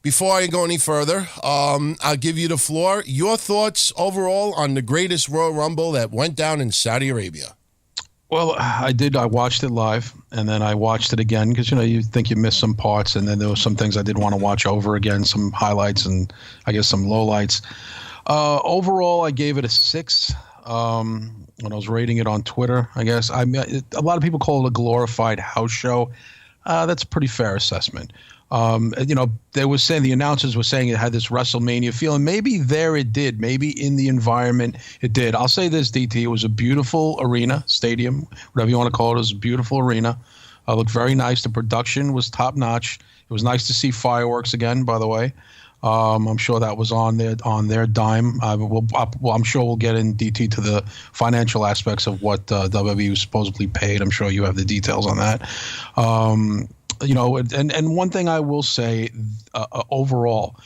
Before I go any further, I'll give you the floor. Your thoughts overall on the greatest Royal Rumble that went down in Saudi Arabia? Well, I did. I watched it live, and then I watched it again because, you think you missed some parts, and then there were some things I did want to watch over again, some highlights and I guess some lowlights. Overall, I gave it a 6 when I was rating it on Twitter, I guess. A lot of people call it a glorified house show. That's a pretty fair assessment. They were saying, the announcers were saying it had this WrestleMania feel, and maybe there it did. Maybe in the environment it did. I'll say this, DT, it was a beautiful arena, stadium, whatever you want to call it. It was a beautiful arena. Looked very nice. The production was top notch. It was nice to see fireworks again, by the way. I'm sure that was on their dime. I'm sure we'll get in, DT, to the financial aspects of what WWE supposedly paid. I'm sure you have the details on that. And one thing I will say, overall,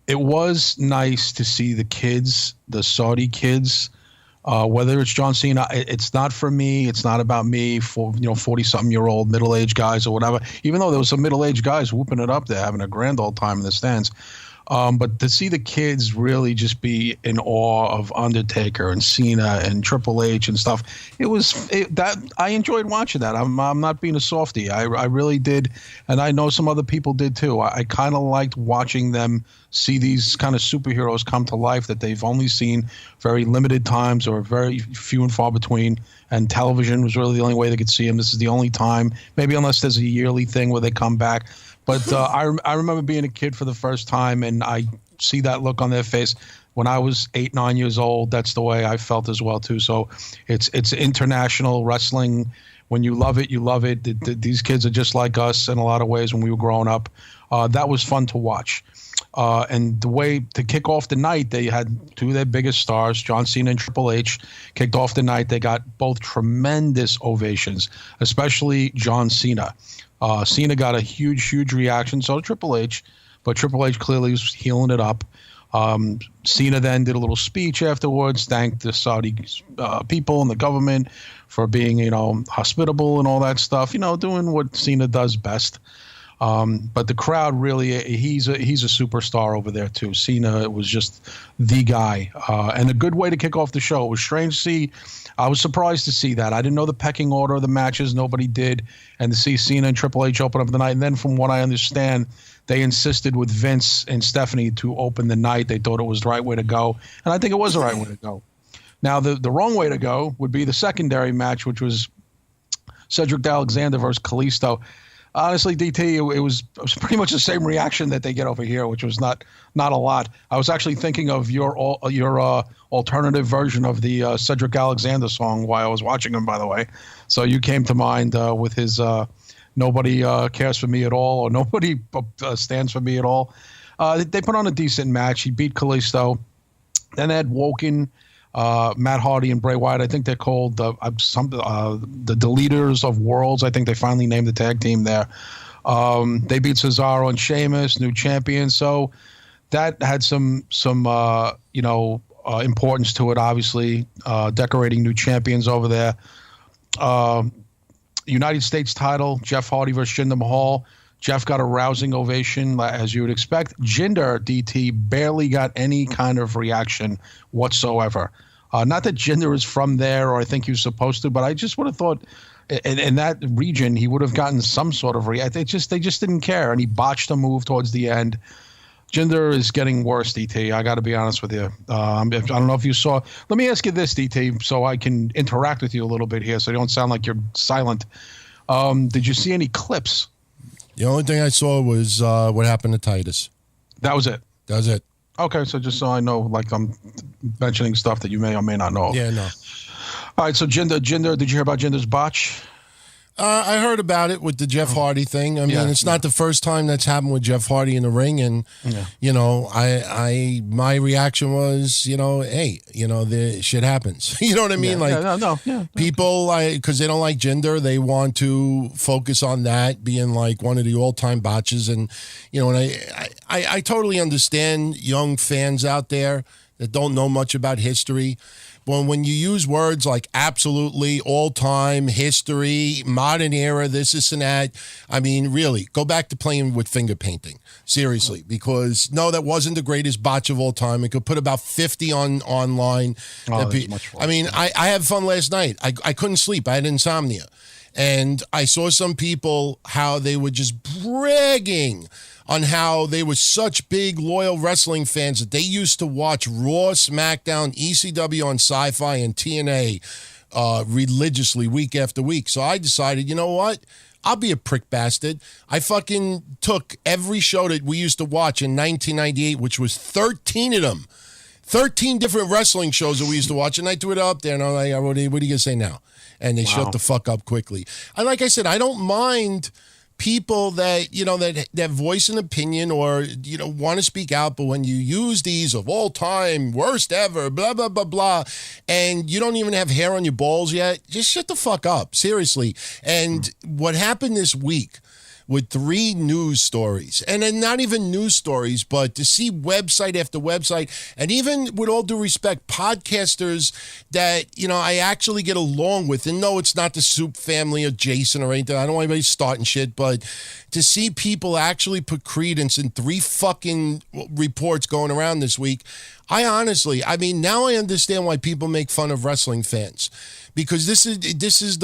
it was nice to see the kids, the Saudi kids, whether it's John Cena, it's not for me. It's not about me, for 40-something-year-old middle-aged guys or whatever, even though there was some middle-aged guys whooping it up there, having a grand old time in the stands. But to see the kids really just be in awe of Undertaker and Cena and Triple H and stuff, I enjoyed watching that. I'm not being a softie. I really did, and I know some other people did too. I kind of liked watching them see these kind of superheroes come to life that they've only seen very limited times or very few and far between. And television was really the only way they could see them. This is the only time, maybe unless there's a yearly thing where they come back. But I remember being a kid for the first time, and I see that look on their face. When I was 8, 9 years old, that's the way I felt as well, too. So it's international wrestling. When you love it, you love it. These kids are just like us in a lot of ways when we were growing up. That was fun to watch. And the way to kick off the night, they had 2 of their biggest stars, John Cena and Triple H, kicked off the night. They got both tremendous ovations, especially John Cena. Cena got a huge, huge reaction, so did Triple H, but Triple H clearly was healing it up. Cena then did a little speech afterwards, thanked the Saudi people and the government for being, hospitable and all that stuff, doing what Cena does best. But the crowd really, he's a superstar over there too. Cena was just the guy, and a good way to kick off the show. It was strange to see. I was surprised to see that. I didn't know the pecking order of the matches. Nobody did. And to see Cena and Triple H open up the night. And then from what I understand, they insisted with Vince and Stephanie to open the night. They thought it was the right way to go. And I think it was the right way to go. Now, the wrong way to go would be the secondary match, which was Cedric Alexander versus Kalisto. Honestly, DT, it was pretty much the same reaction that they get over here, which was not a lot. I was actually thinking of your alternative version of the Cedric Alexander song while I was watching him, by the way. So you came to mind with his "Nobody Cares for Me at All" or "Nobody Stands for Me at All." They put on a decent match. He beat Kalisto. Then they had Woken, Matt Hardy and Bray Wyatt. I think they're called the Deleters of Worlds. I think they finally named the tag team there. They beat Cesaro and Sheamus, new champions. So that had some importance to it, obviously, decorating new champions over there. United States title, Jeff Hardy versus Jinder Mahal. Jeff got a rousing ovation, as you would expect. Jinder, DT, barely got any kind of reaction whatsoever. Not that Jinder is from there, or I think he was supposed to, but I just would have thought in that region he would have gotten some sort of reaction. They just didn't care, and he botched a move towards the end. Jinder is getting worse, DT. I got to be honest with you. I don't know if you saw. Let me ask you this, DT, so I can interact with you a little bit here, so you don't sound like you're silent. Did you see any clips? The only thing I saw was what happened to Titus. That was it? That was it. Okay, so just so I know, like I'm mentioning stuff that you may or may not know. Yeah, no. All right, so Jinder, did you hear about Jinder's botch? I heard about it with the Jeff Hardy thing. I mean, it's not the first time that's happened with Jeff Hardy in the ring. And, my reaction was, hey, the shit happens. You know what I mean? People, because they don't like Jinder, they want to focus on that being like one of the all-time botches. And, and I totally understand young fans out there that don't know much about history. But when you use words like absolutely, all time, history, modern era, this and that, I mean, really, go back to playing with finger painting. Seriously, because no, that wasn't the greatest botch of all time. It could put about 50 online. Much fun. I mean, I had fun last night. I couldn't sleep. I had insomnia. And I saw some people, how they were just bragging on how they were such big, loyal wrestling fans that they used to watch Raw, SmackDown, ECW on Sci-Fi, and TNA religiously week after week. So I decided, you know what? I'll be a prick bastard. I fucking took every show that we used to watch in 1998, which was 13 of them. 13 different wrestling shows that we used to watch, and I threw it up there, and I'm like, what are you going to say now? And they shut the fuck up quickly. And like I said, I don't mind people that, you know, that voice an opinion or, you know, want to speak out, but when you use these of all time, worst ever, blah, blah, blah, blah, and you don't even have hair on your balls yet, just shut the fuck up, seriously. And what happened this week with 3 news stories, and then not even news stories, but to see website after website, and even with all due respect, podcasters that, you know, I actually get along with, and no, it's not the Soup family or Jason or anything, I don't want anybody starting shit, but to see people actually put credence in 3 fucking reports going around this week, I mean, now I understand why people make fun of wrestling fans. Because this is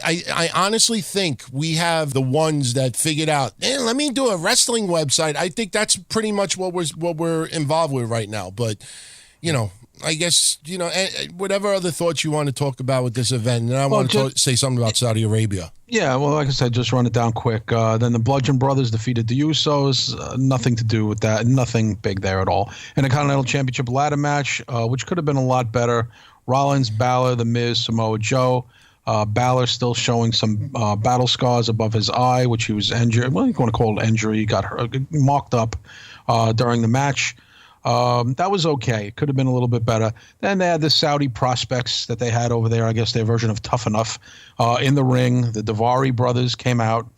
I honestly think we have the ones that figured out, let me do a wrestling website. I think that's pretty much what we're involved with right now. But, you know, I guess, you know, whatever other thoughts you want to talk about with this event. And I want to say something about Saudi Arabia. Yeah, well, like I said, just run it down quick. Then the Bludgeon Brothers defeated the Usos. Nothing to do with that. Nothing big there at all. In a Continental Championship ladder match, which could have been a lot better. Rollins, Balor, The Miz, Samoa Joe. Balor still showing some battle scars above his eye, which he was injured. Well, you want to call it injury. He got marked up during the match. That was okay. It could have been a little bit better. Then they had the Saudi prospects that they had over there. I guess their version of Tough Enough in the ring. The Daivari brothers came out,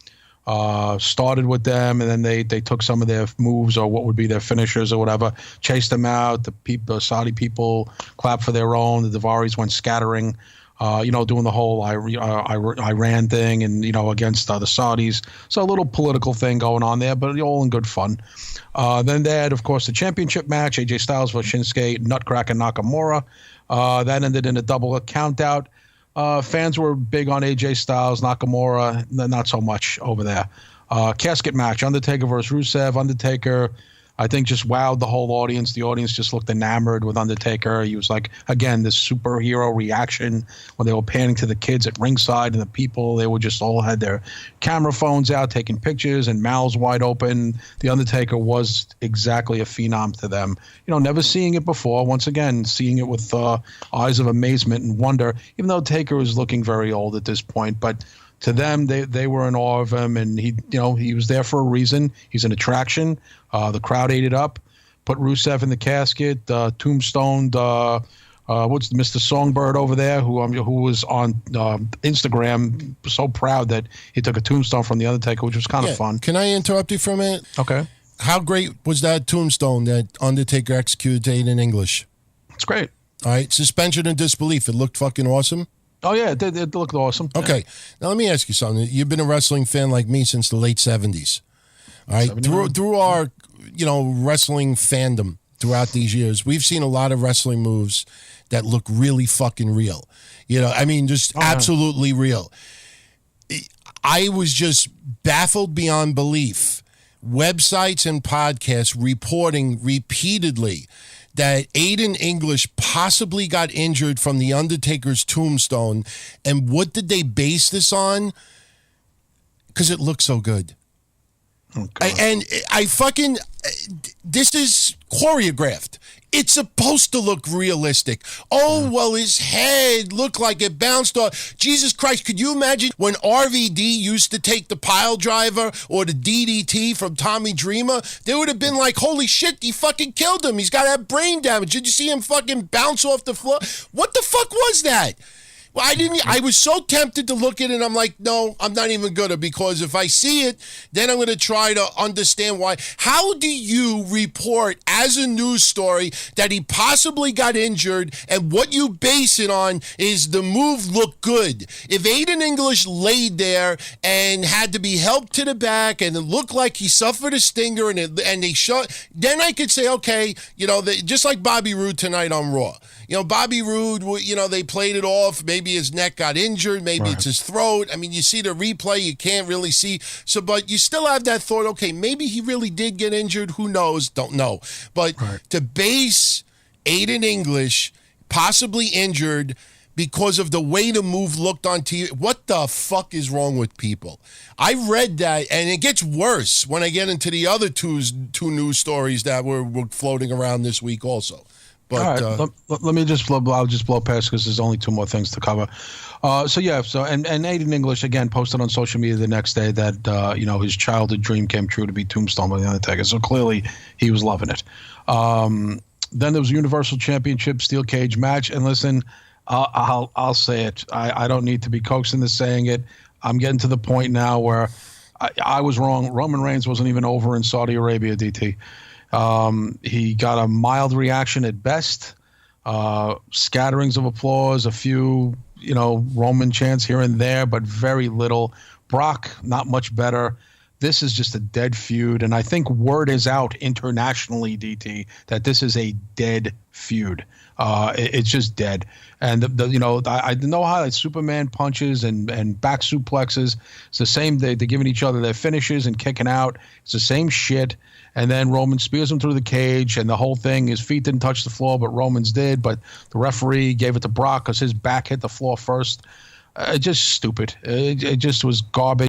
started with them, and then they took some of their moves or what would be their finishers or whatever, chased them out. The Saudi people clapped for their own. The Daivaris went scattering. Doing the whole Iran thing and, you know, against the Saudis. So a little political thing going on there, but all in good fun. Then they had, of course, the championship match, AJ Styles versus Shinsuke Nutcracker Nakamura. That ended in a double count out. Fans were big on AJ Styles, Nakamura, not so much over there. Casket match, Undertaker versus Rusev. Undertaker, I think, just wowed the whole audience. The audience just looked enamored with Undertaker. He was like, again, this superhero reaction when they were panning to the kids at ringside and the people. They were just all had their camera phones out taking pictures and mouths wide open. The Undertaker was exactly a phenom to them. You know, never seeing it before. Once again, seeing it with eyes of amazement and wonder, even though Taker was looking very old at this point. But to them, they were in awe of him, and he was there for a reason. He's an attraction. The crowd ate it up. Put Rusev in the casket. Tombstoned. What's Mr. Songbird over there, who was on Instagram, so proud that he took a tombstone from the Undertaker, which was kind of fun. Can I interrupt you for a minute? Okay. How great was that tombstone that Undertaker executed in English? It's great. All right, suspension of disbelief. It looked fucking awesome. Oh, yeah, it looked awesome. Okay. Yeah. Now, let me ask you something. You've been a wrestling fan like me since the late 70s. All right? Through our, wrestling fandom throughout these years, we've seen a lot of wrestling moves that look really fucking real. Just absolutely real. I was just baffled beyond belief. Websites and podcasts reporting repeatedly that Aiden English possibly got injured from the Undertaker's tombstone. And what did they base this on? Because it looked so good. Oh, this is choreographed. It's supposed to look realistic. Oh, well, his head looked like it bounced off. Jesus Christ, could you imagine when RVD used to take the pile driver or the DDT from Tommy Dreamer? They would have been like, holy shit, he fucking killed him. He's got to have brain damage. Did you see him fucking bounce off the floor? What the fuck was that? Well, I was so tempted to look at it, and I'm like, no, I'm not even gonna, because if I see it, then I'm gonna try to understand why. How do you report as a news story that he possibly got injured, and what you base it on is the move looked good? If Aiden English laid there and had to be helped to the back, and it looked like he suffered a stinger, and they showed, then I could say, okay, just like Bobby Roode tonight on Raw. Bobby Roode, they played it off. Maybe his neck got injured. Maybe It's his throat. I mean, you see the replay, you can't really see. So, but you still have that thought, okay, maybe he really did get injured. Who knows? Don't know. But to base Aiden English possibly injured because of the way the move looked on TV, what the fuck is wrong with people? I read that, and it gets worse when I get into the other two news stories that were floating around this week also. But, all right, let me just blow. I'll just blow past because there's only two more things to cover. And Aiden English again posted on social media the next day that his childhood dream came true to be Tombstone by the Undertaker. So clearly he was loving it. Then there was a Universal Championship steel cage match, and listen, I'll say it. I don't need to be coaxed into saying it. I'm getting to the point now where I was wrong. Roman Reigns wasn't even over in Saudi Arabia. DT. He got a mild reaction at best, scatterings of applause, a few, Roman chants here and there, but very little. Brock, not much better. This is just a dead feud. And I think word is out internationally, DT, that this is a dead feud. It's just dead. And I know how like Superman punches and back suplexes. It's the same. They're giving each other their finishes and kicking out. It's the same shit. And then Roman spears him through the cage, and the whole thing, his feet didn't touch the floor, but Roman's did. But the referee gave it to Brock because his back hit the floor first. Just stupid. It just was garbage.